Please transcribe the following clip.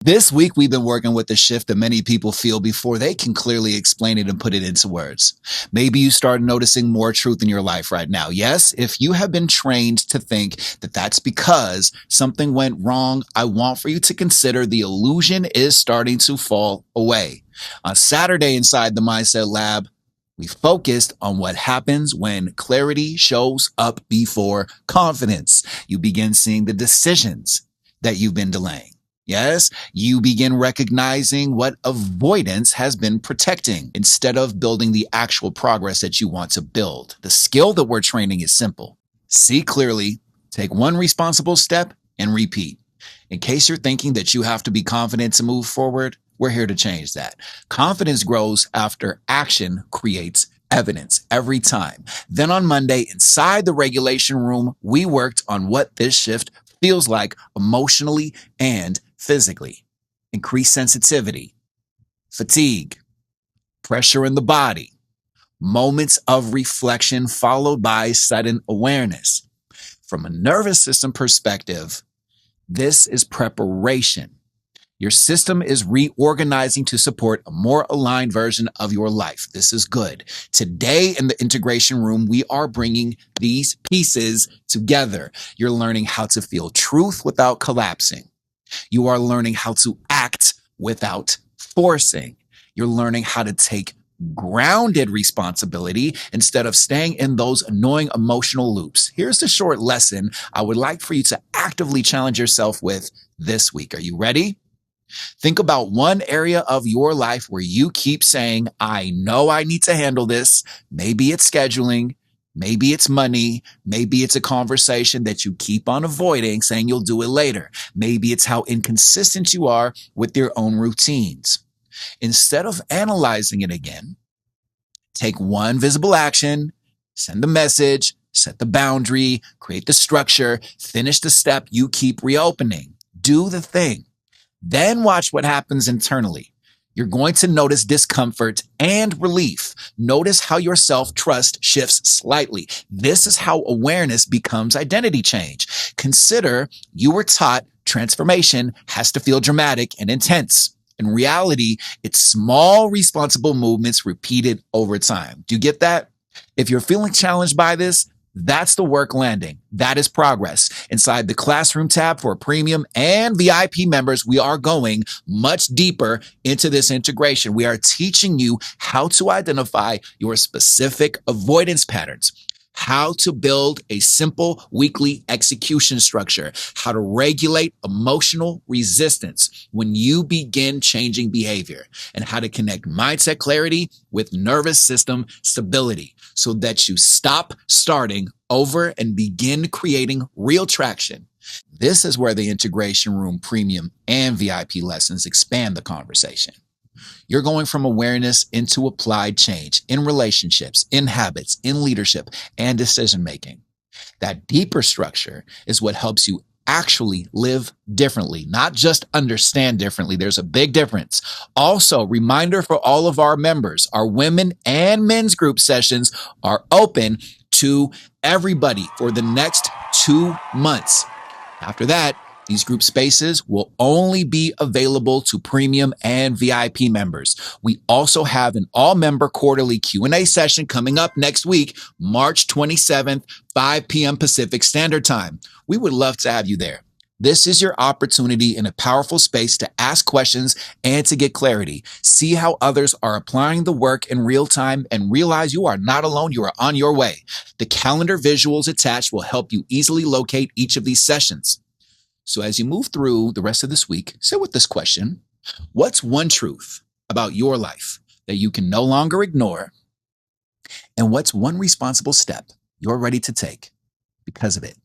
This week, we've been working with the shift that many people feel before they can clearly explain it and put it into words. Maybe you start noticing more truth in your life right now. Yes, if you have been trained to think that that's because something went wrong, I want for you to consider the illusion is starting to fall away. On Saturday inside the Mindset Lab, we focused on what happens when clarity shows up before confidence. You begin seeing the decisions that you've been delaying. Yes, you begin recognizing what avoidance has been protecting instead of building the actual progress that you want to build. The skill that we're training is simple. See clearly, take one responsible step, and repeat. In case you're thinking that you have to be confident to move forward, we're here to change that. Confidence grows after action creates evidence every time. Then on Monday, inside the regulation room, we worked on what this shift feels like emotionally and physically. Increased sensitivity, fatigue, pressure in the body, moments of reflection followed by sudden awareness. From a nervous system perspective, this is preparation. Your system is reorganizing to support a more aligned version of your life. This is good. Today in the integration room, we are bringing these pieces together. You're learning how to feel truth without collapsing. You are learning how to act without forcing. You're learning how to take grounded responsibility instead of staying in those annoying emotional loops. Here's the short lesson I would like for you to actively challenge yourself with this week. Are you ready? Think about one area of your life where you keep saying, I know I need to handle this. Maybe it's scheduling. Maybe it's money. Maybe it's a conversation that you keep on avoiding, saying you'll do it later. Maybe it's how inconsistent you are with your own routines. Instead of analyzing it again, take one visible action, send the message, set the boundary, create the structure, finish the step you keep reopening. Do the thing. Then watch what happens internally. You're going to notice discomfort and relief. Notice how your self-trust shifts slightly. This is how awareness becomes identity change. Consider you were taught transformation has to feel dramatic and intense. In reality, it's small, responsible movements repeated over time. Do you get that? If you're feeling challenged by this, that's the work landing. That is progress. Inside the classroom tab for premium and VIP members, we are going much deeper into this integration. We are teaching you how to identify your specific avoidance patterns, how to build a simple weekly execution structure, how to regulate emotional resistance when you begin changing behavior, and how to connect mindset clarity with nervous system stability so that you stop starting over and begin creating real traction. This is where the integration room premium and VIP lessons expand the conversation. You're going from awareness into applied change in relationships, in habits, in leadership, and decision making. That deeper structure is what helps you actually live differently, not just understand differently. There's a big difference. Also, reminder for all of our members, our women and men's group sessions are open to everybody for the next 2 months. After that, these group spaces will only be available to premium and VIP members. We also have an all-member quarterly Q&A session coming up next week, March 27th, 5 p.m. Pacific Standard Time. We would love to have you there. This is your opportunity in a powerful space to ask questions and to get clarity. See how others are applying the work in real time and realize you are not alone. You are on your way. The calendar visuals attached will help you easily locate each of these sessions. So as you move through the rest of this week, sit with this question. What's one truth about your life that you can no longer ignore? And what's one responsible step you're ready to take because of it?